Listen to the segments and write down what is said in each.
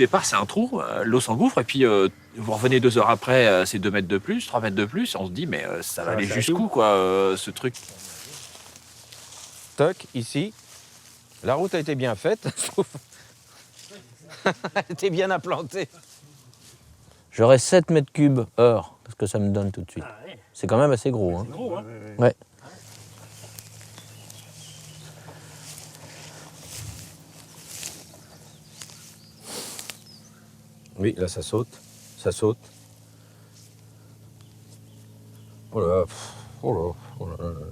départ, c'est un trou, l'eau s'engouffre, et puis vous revenez 2 heures après, c'est 2 mètres de plus, 3 mètres de plus, on se dit, mais ça va aller jusqu'où, quoi, ce truc. Toc, ici. La route a été bien faite. Elle était bien implantée. J'aurais 7 mètres cubes heure, ce que ça me donne tout de suite. Ah ouais. C'est quand même assez gros. Hein. C'est gros, hein. Ouais. Oui, là ça saute. Ça saute. Oh là, oh là, oh là, là, là.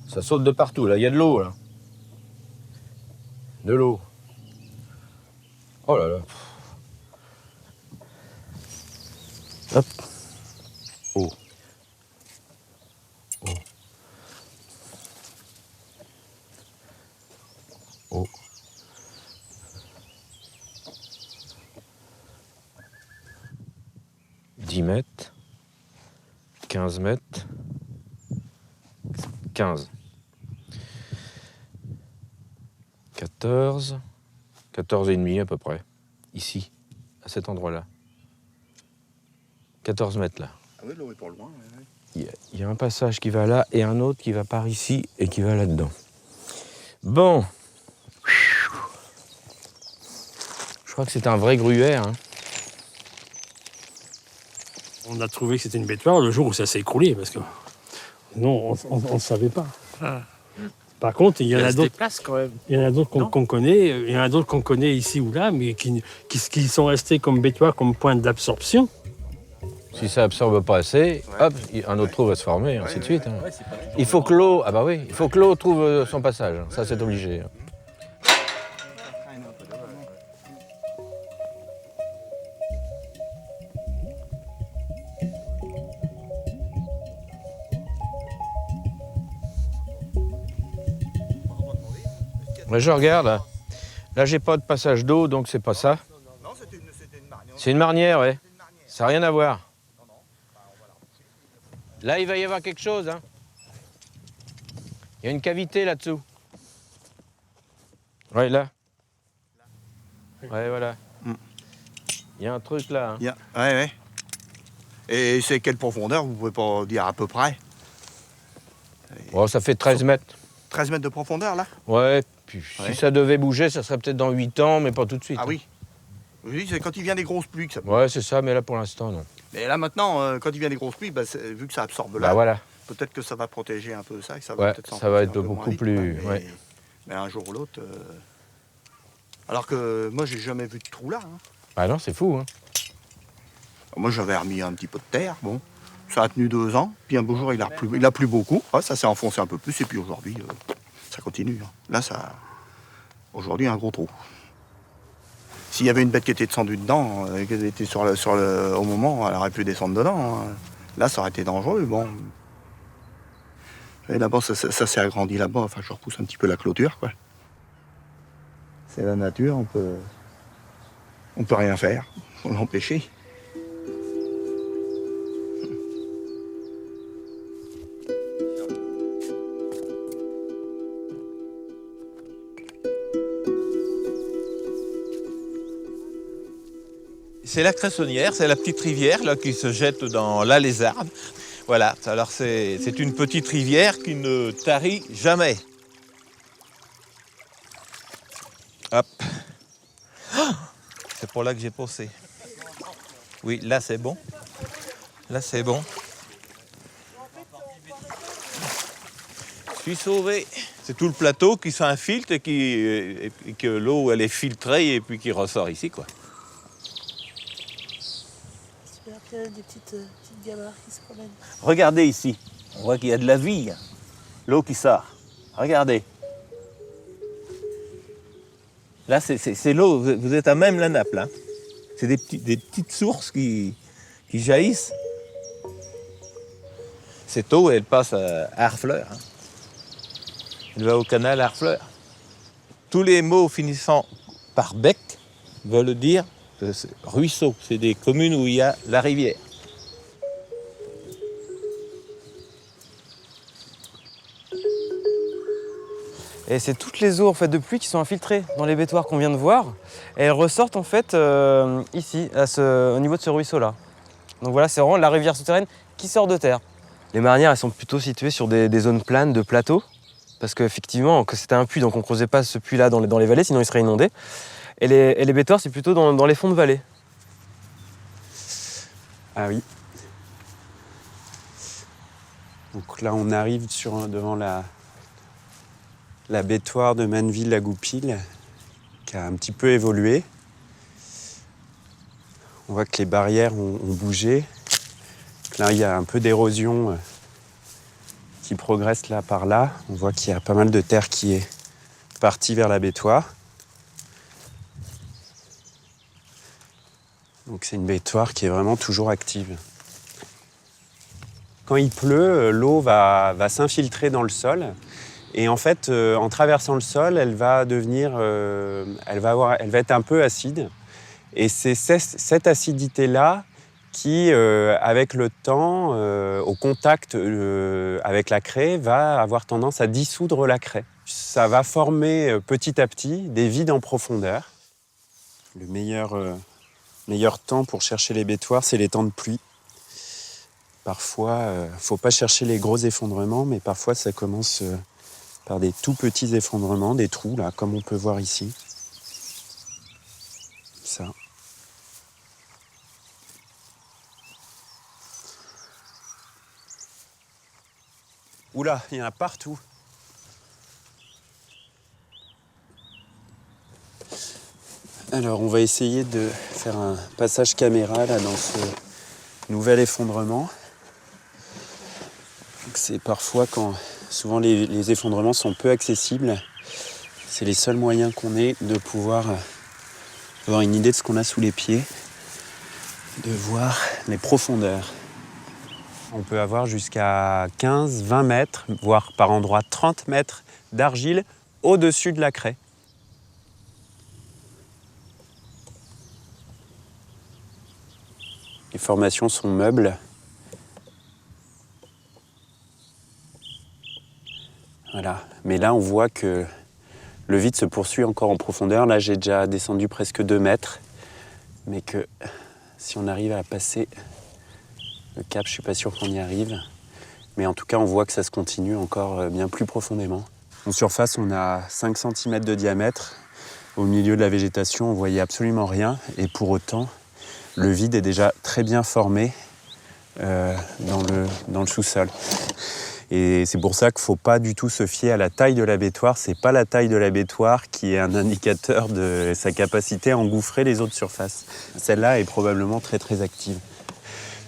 Ça saute de partout, là. Il y a de l'eau, là. De l'eau. Oh là là. Hop. Oh. Oh. Oh. « 10 mètres. 15 mètres. 15. 14. 14 et demi à peu près. Ici, à cet endroit-là. 14 mètres là. Ah oui, l'eau est pas loin. Il y a un passage qui va là et un autre qui va par ici et qui va là-dedans. Bon. Je crois que c'est un vrai gruyère. Hein. On a trouvé que c'était une bêtoire le jour où ça s'est écroulé, parce que non, on ne savait pas. Ah. Par contre, il y en a se d'autres. déplace quand même. Il y en a d'autres Non. qu'on connaît, il y en a d'autres qu'on connaît ici ou là, mais qui sont restés comme bêtoires, comme point d'absorption. Si ça absorbe pas assez, hop, un autre trou va se former, ainsi de suite. Hein. Il faut que l'eau, ah bah oui, il faut que l'eau trouve son passage. Ça, c'est obligé. Mais je regarde. Là, j'ai pas de passage d'eau, donc c'est pas ça. Non, c'était une marnière. C'est une marnière, ouais. Ça n'a rien à voir. Là, il va y avoir quelque chose. Hein. Il y a une cavité là-dessous. Ouais, là. Ouais, voilà. Il y a un truc là. Hein. Ouais. Et c'est quelle profondeur? Vous pouvez pas dire à peu près? Bon, ça fait 13 mètres. 13 mètres de profondeur, là? Ouais, puis Ouais. si ça devait bouger, ça serait peut-être dans 8 ans, mais pas tout de suite. Ah oui. Oui, c'est quand il vient des grosses pluies que ça. Ouais, c'est ça, mais là, pour l'instant, non. Et là, maintenant, quand il vient des grosses pluies, bah, vu que ça absorbe là, Bah voilà. peut-être que ça va protéger un peu ça. Et que ça va Ouais, peut-être ça va s'enfoncer être un peu beaucoup moins vite, plus... mais, ouais. mais un jour ou l'autre... Alors que moi, j'ai jamais vu de trou là. Hein. Ah non, c'est fou, hein. Moi, j'avais remis un petit peu de terre, bon. Ça a tenu 2 ans, puis un beau jour, il a plu beaucoup. Ah, ça s'est enfoncé un peu plus, et puis aujourd'hui, ça continue. Hein. Là, ça... Aujourd'hui, un gros trou. S'il y avait une bête qui était descendue dedans, qui était au moment, elle aurait pu descendre dedans. Hein. Là, ça aurait été dangereux, bon. Et là-bas, ça s'est agrandi là-bas. Enfin, je repousse un petit peu la clôture, quoi. C'est la nature, on peut rien faire. Faut l'empêcher. C'est la Cressonnière, c'est la petite rivière là, qui se jette dans la Lézarde. Voilà, alors c'est une petite rivière qui ne tarit jamais. Hop. C'est pour là que j'ai posé. Oui, là c'est bon. Là c'est bon. Je suis sauvé. C'est tout le plateau qui s'infiltre et que l'eau elle est filtrée et puis qui ressort ici, quoi. Il y a des petites gabarres qui se promènent. Regardez ici, on voit qu'il y a de la vie, hein. L'eau qui sort. Regardez. Là, c'est l'eau, vous êtes à même la nappe, là. C'est des petites sources qui jaillissent. Cette eau, elle passe à Harfleur. Hein. Elle va au canal Harfleur. Tous les mots finissant par bec veulent dire ruisseau. C'est des communes où il y a la rivière. Et c'est toutes les eaux en fait, de pluie qui sont infiltrées dans les bétoirs qu'on vient de voir. Et elles ressortent en fait ici, au niveau de ce ruisseau-là. Donc voilà, c'est vraiment la rivière souterraine qui sort de terre. Les marnières, elles sont plutôt situées sur des zones planes de plateaux. Parce qu'effectivement, c'était un puits, donc on ne creusait pas ce puits-là dans les vallées, sinon il serait inondé. Et les bétoirs, c'est plutôt dans les fonds de vallée. Ah oui. Donc là, on arrive devant la bétoire de Manneville-la-Goupil, qui a un petit peu évolué. On voit que les barrières ont bougé. Là, il y a un peu d'érosion qui progresse là par là. On voit qu'il y a pas mal de terre qui est partie vers la bétoire. Donc c'est une bétoire qui est vraiment toujours active. Quand il pleut, l'eau va s'infiltrer dans le sol. Et en fait, en traversant le sol, elle va être un peu acide. Et c'est cette acidité-là qui, avec le temps, au contact avec la craie, va avoir tendance à dissoudre la craie. Ça va former petit à petit des vides en profondeur. Le meilleur temps pour chercher les bétoirs, c'est les temps de pluie. Parfois, il ne faut pas chercher les gros effondrements, mais parfois ça commence par des tout petits effondrements, des trous, là, comme on peut voir ici. Ça. Oula, il y en a partout. Alors, on va essayer de faire un passage caméra là, dans ce nouvel effondrement. C'est parfois quand souvent les effondrements sont peu accessibles. C'est les seuls moyens qu'on ait de pouvoir avoir une idée de ce qu'on a sous les pieds, de voir les profondeurs. On peut avoir jusqu'à 15, 20 mètres, voire par endroits 30 mètres d'argile au-dessus de la craie. Les formations sont meubles. Voilà. Mais là, on voit que le vide se poursuit encore en profondeur. Là, j'ai déjà descendu presque 2 mètres. Mais que si on arrive à passer le cap, je ne suis pas sûr qu'on y arrive. Mais en tout cas, on voit que ça se continue encore bien plus profondément. En surface, on a 5 cm de diamètre. Au milieu de la végétation, on ne voyait absolument rien. Et pour autant, le vide est déjà très bien formé dans le sous-sol. Et c'est pour ça qu'il ne faut pas du tout se fier à la taille de la bétoire. Ce n'est pas la taille de la bétoire qui est un indicateur de sa capacité à engouffrer les autres surfaces. Celle-là est probablement très très active.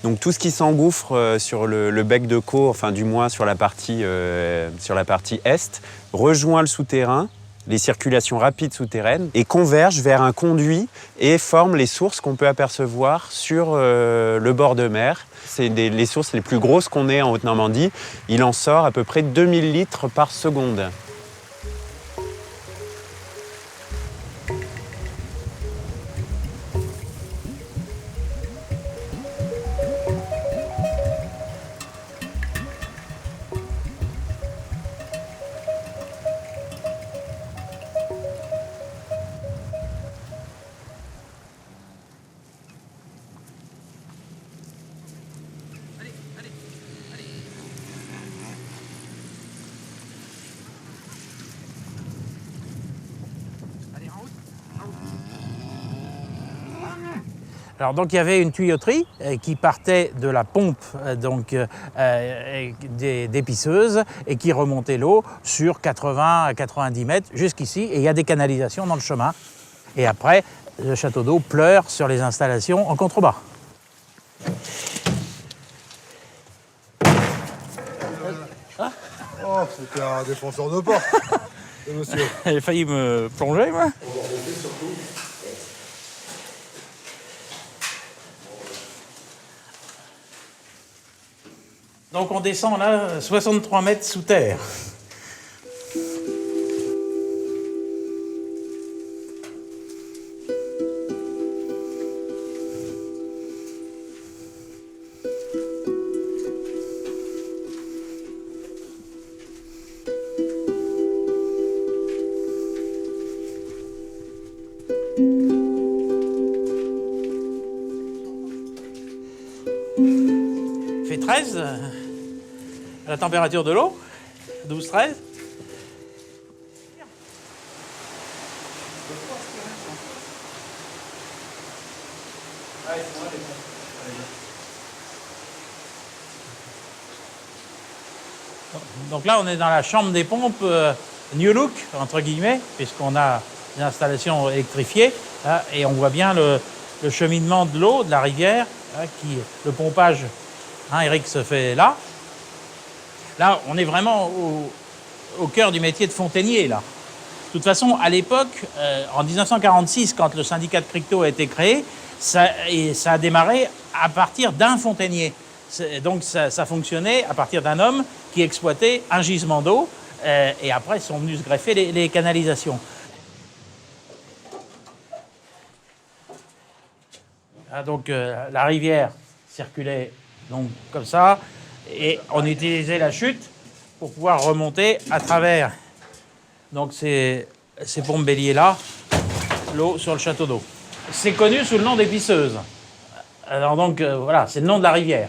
Donc tout ce qui s'engouffre sur le bec de Caux, enfin du moins sur la partie est, rejoint le souterrain, les circulations rapides souterraines, et converge vers un conduit et forme les sources qu'on peut apercevoir sur le bord de mer. C'est les sources les plus grosses qu'on ait en Haute-Normandie. Il en sort à peu près 2000 litres par seconde. Alors donc il y avait une tuyauterie qui partait de la pompe des pisseuses et qui remontait l'eau sur 80 à 90 mètres jusqu'ici, et il y a des canalisations dans le chemin. Et après, le château d'eau pleure sur les installations en contrebas. Oh, c'était un défenseur de porte, monsieur. J'ai failli me plonger, moi. Donc on descend là 63 mètres sous terre. Il fait 13 à la température de l'eau, 12-13. Donc là, on est dans la chambre des pompes New Look, entre guillemets, puisqu'on a des installations électrifiées, hein, et on voit bien le cheminement de l'eau, de la rivière, hein, le pompage, hein, Eric se fait là. Là, on est vraiment au cœur du métier de fontainier, là. De toute façon, à l'époque, en 1946, quand le syndicat de Criquetot a été créé, ça a démarré à partir d'un fontainier. Donc ça fonctionnait à partir d'un homme qui exploitait un gisement d'eau, et après sont venus se greffer les canalisations. Ah, donc la rivière circulait donc comme ça, et on utilisait la chute pour pouvoir remonter à travers donc ces pompes béliers-là, l'eau sur le château d'eau. C'est connu sous le nom d'épisseuse. Alors donc voilà, c'est le nom de la rivière.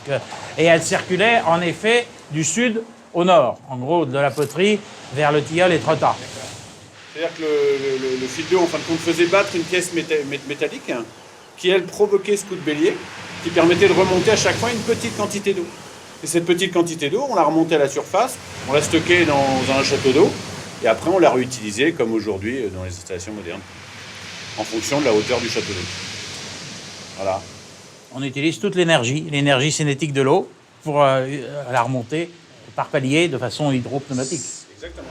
Donc, et elle circulait en effet du sud au nord, en gros de la poterie vers le Tilleul et Trotta. C'est-à-dire que le fil d'eau, en fin de compte, faisait battre une pièce métallique hein, qui, elle, provoquait ce coup de bélier, qui permettait de remonter à chaque fois une petite quantité d'eau. Et cette petite quantité d'eau, on la remontait à la surface, on la stockait dans un château d'eau, et après on l'a réutilisée, comme aujourd'hui dans les installations modernes, en fonction de la hauteur du château d'eau. Voilà. On utilise toute l'énergie cinétique de l'eau, pour la remonter par palier de façon hydropneumatique. Exactement.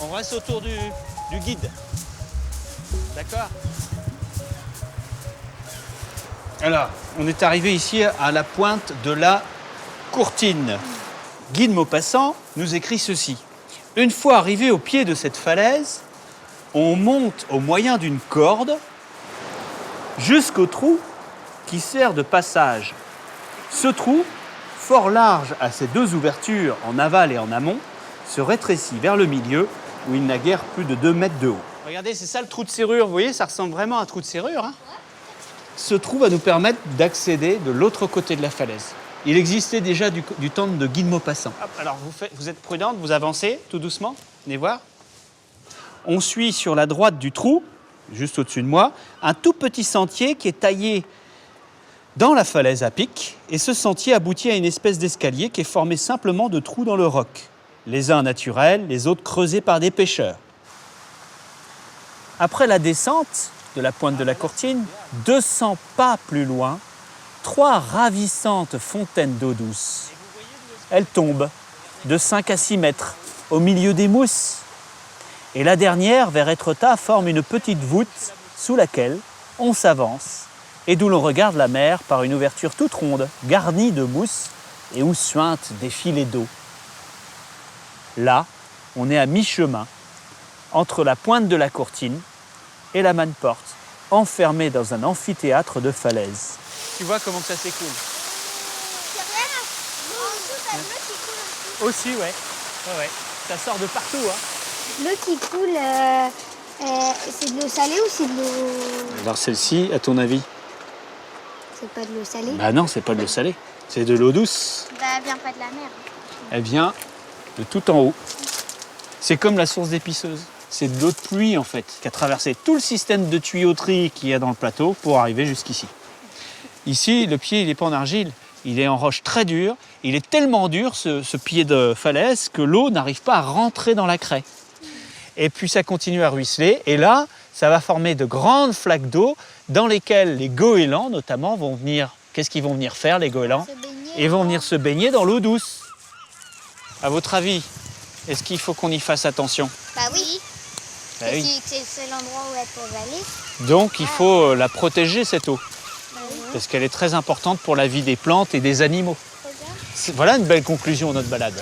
On reste autour du guide. D'accord. Alors, on est arrivé ici à la pointe de la Courtine. Guy de Maupassant nous écrit ceci. Une fois arrivé au pied de cette falaise, on monte au moyen d'une corde jusqu'au trou qui sert de passage. Ce trou, fort large à ses deux ouvertures en aval et en amont, se rétrécit vers le milieu où il n'a guère plus de 2 mètres de haut. Regardez, c'est ça le trou de serrure. Vous voyez, ça ressemble vraiment à un trou de serrure. Hein. Ce trou va nous permettre d'accéder de l'autre côté de la falaise. Il existait déjà du temps de Guy de Maupassant. Alors, vous êtes prudente, vous avancez tout doucement. Venez voir. On suit sur la droite du trou, juste au-dessus de moi, un tout petit sentier qui est taillé dans la falaise à pic. Et ce sentier aboutit à une espèce d'escalier qui est formé simplement de trous dans le roc. Les uns naturels, les autres creusés par des pêcheurs. Après la descente de la pointe de la Courtine, 200 pas plus loin, 3 ravissantes fontaines d'eau douce. Elles tombent de 5 à 6 mètres au milieu des mousses. Et la dernière, vers Étretat, forme une petite voûte sous laquelle on s'avance et d'où l'on regarde la mer par une ouverture toute ronde, garnie de mousse et où suintent des filets d'eau. Là, on est à mi-chemin entre la pointe de la Courtine et la Manneporte, enfermée dans un amphithéâtre de falaises. Tu vois comment ça s'écoule? Aussi, ouais. Ouais. Ça sort de partout. Hein. L'eau qui coule, c'est de l'eau salée ou c'est de l'eau... Alors celle-ci, à ton avis? C'est pas de l'eau salée? Bah non, c'est pas de l'eau salée. C'est de l'eau douce. Bah, elle vient pas de la mer. Elle vient de tout en haut. C'est comme la source d'épisseuse. C'est de l'eau de pluie, en fait, qui a traversé tout le système de tuyauterie qu'il y a dans le plateau pour arriver jusqu'ici. Ici, le pied, il n'est pas en argile, il est en roche très dure. Il est tellement dur, ce pied de falaise, que l'eau n'arrive pas à rentrer dans la craie. Et puis ça continue à ruisseler, et là, ça va former de grandes flaques d'eau dans lesquelles les goélands, notamment, vont venir... Qu'est-ce qu'ils vont venir faire, les goélands? Ils vont venir se baigner dans l'eau douce. À votre avis, est-ce qu'il faut qu'on y fasse attention? Bah oui. Bah oui. C'est l'endroit où elle peut aller. Donc il faut la protéger, cette eau. Bah oui. Parce qu'elle est très importante pour la vie des plantes et des animaux. Voilà une belle conclusion de notre balade.